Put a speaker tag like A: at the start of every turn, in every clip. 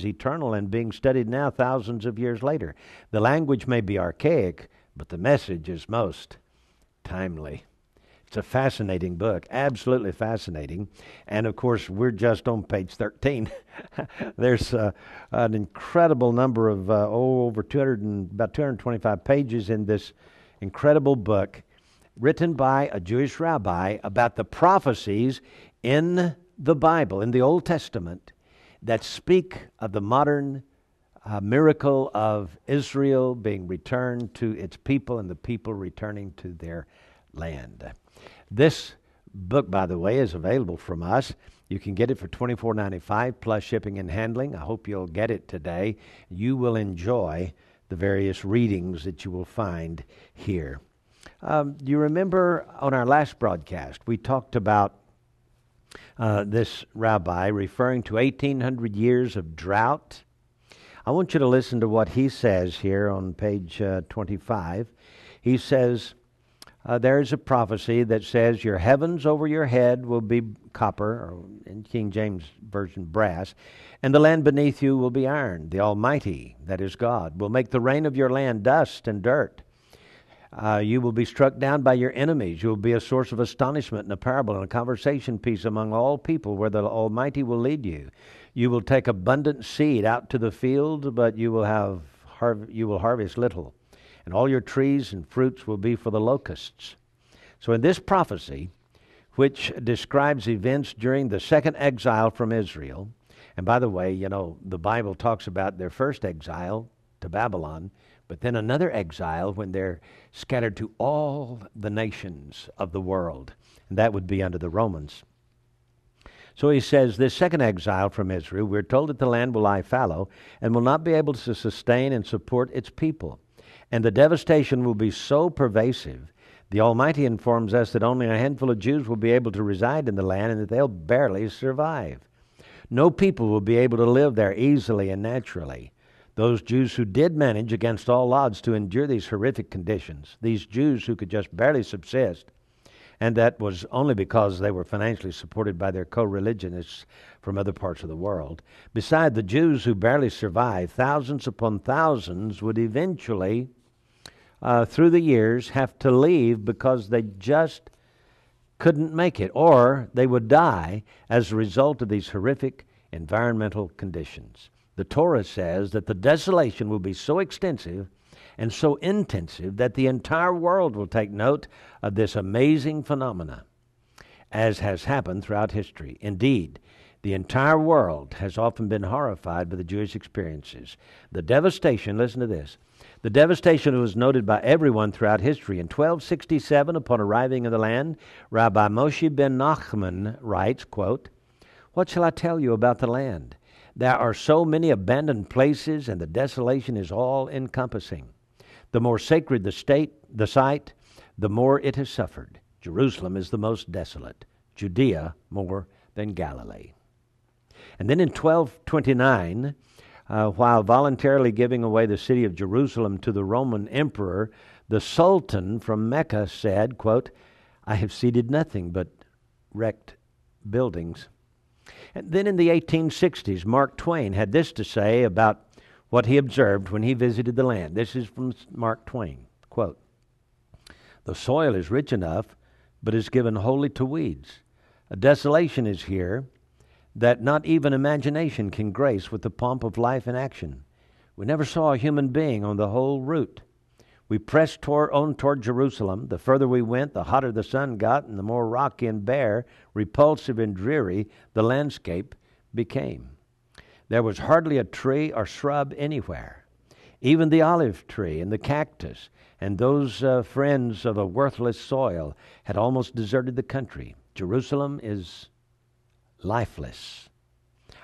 A: is eternal and being studied now thousands of years later. The language may be archaic, but the message is most timely. It's a fascinating book, absolutely fascinating. And of course, we're just on page 13. There's an incredible number of over 200 and about 225 pages in this incredible book written by a Jewish rabbi about the prophecies in the Bible, in the Old Testament, that speak of the modern miracle of Israel being returned to its people and the people returning to their land. This book, by the way, is available from us. You can get it for $24.95 plus shipping and handling. I hope you'll get it today. You will enjoy the various readings that you will find here. Do you remember on our last broadcast, we talked about this rabbi referring to 1,800 years of drought? I want you to listen to what he says here on page 25. He says, there's a prophecy that says your heavens over your head will be copper, or in King James Version brass, and the land beneath you will be iron. The Almighty, that is God, will make the rain of your land dust and dirt. You will be struck down by your enemies. You will be a source of astonishment and a parable and a conversation piece among all people where the Almighty will lead you. You will take abundant seed out to the field, but you will harvest little. And all your trees and fruits will be for the locusts. So in this prophecy, which describes events during the second exile from Israel, and by the way, you know, the Bible talks about their first exile to Babylon, but then another exile when they're scattered to all the nations of the world, and that would be under the Romans. So he says, this second exile from Israel, we're told that the land will lie fallow and will not be able to sustain and support its people. And the devastation will be so pervasive, the Almighty informs us that only a handful of Jews will be able to reside in the land and that they'll barely survive. No people will be able to live there easily and naturally. Those Jews who did manage against all odds to endure these horrific conditions, these Jews who could just barely subsist, and that was only because they were financially supported by their co-religionists from other parts of the world. Beside the Jews who barely survived, thousands upon thousands would eventually, through the years, have to leave because they just couldn't make it, or they would die as a result of these horrific environmental conditions. The Torah says that the desolation will be so extensive and so intensive that the entire world will take note of this amazing phenomena, as has happened throughout history. Indeed, the entire world has often been horrified by the Jewish experiences. The devastation, listen to this, the devastation was noted by everyone throughout history. In 1267, upon arriving in the land, Rabbi Moshe ben Nachman writes, quote, "What shall I tell you about the land? There are so many abandoned places, and the desolation is all-encompassing. The more sacred the site, the more it has suffered. Jerusalem is the most desolate, Judea more than Galilee." And then in 1229, while voluntarily giving away the city of Jerusalem to the Roman emperor, the Sultan from Mecca said, quote, "I have ceded nothing but wrecked buildings." And then in the 1860s, Mark Twain had this to say about what he observed when he visited the land. This is from Mark Twain, quote, "The soil is rich enough, but is given wholly to weeds. A desolation is here that not even imagination can grace with the pomp of life and action. We never saw a human being on the whole route. We pressed on toward Jerusalem. The further we went, the hotter the sun got, and the more rocky and bare, repulsive and dreary the landscape became. There was hardly a tree or shrub anywhere. Even the olive tree and the cactus and those friends of a worthless soil had almost deserted the country. Jerusalem is lifeless.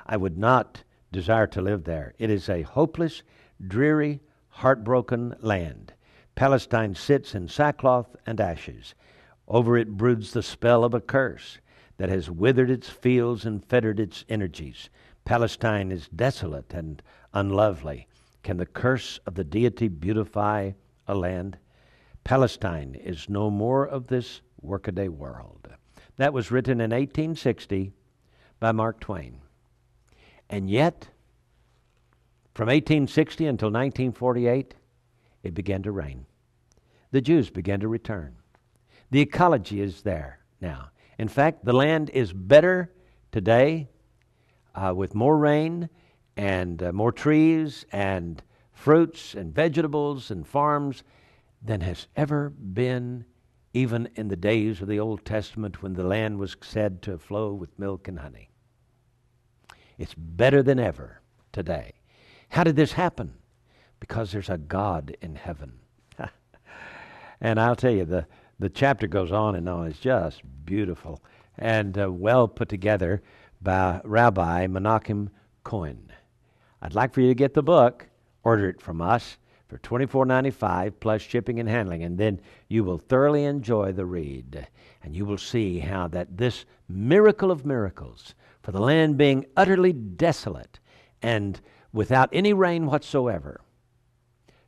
A: I would not desire to live there. It is a hopeless, dreary, heartbroken land. Palestine sits in sackcloth and ashes. Over it broods the spell of a curse that has withered its fields and fettered its energies. Palestine is desolate and unlovely. Can the curse of the deity beautify a land? Palestine is no more of this workaday world." That was written in 1860 by Mark Twain. And yet, From 1860 until 1948, it began to rain. The Jews began to return. The ecology is there now. In fact, the land is better today with more rain and more trees and fruits and vegetables and farms than has ever been even in the days of the Old Testament when the land was said to flow with milk and honey. It's better than ever today. How did this happen? Because there's a God in heaven. And I'll tell you, the chapter goes on and on. It's just beautiful and well put together by Rabbi Menachem Cohen. I'd like for you to get the book, order it from us for $24.95 plus shipping and handling, and then you will thoroughly enjoy the read. And you will see how that this miracle of miracles, for the land being utterly desolate and without any rain whatsoever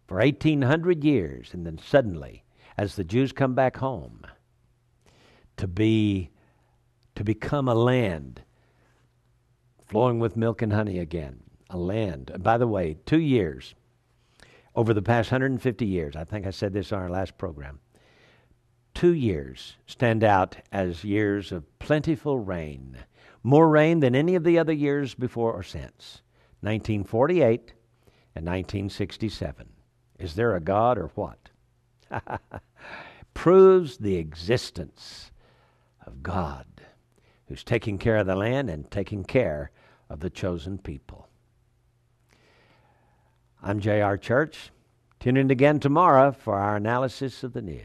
A: for 1,800 years, and then suddenly, as the Jews come back home, to become a land flowing with milk and honey again. A land. By the way, 2 years, over the past 150 years, I think I said this on our last program, 2 years stand out as years of plentiful rain. More rain than any of the other years before or since. 1948 and 1967. Is there a God or what? Proves the existence of God, who's taking care of the land and taking care of the chosen people. I'm J.R. Church. Tune in again tomorrow for our analysis of the news.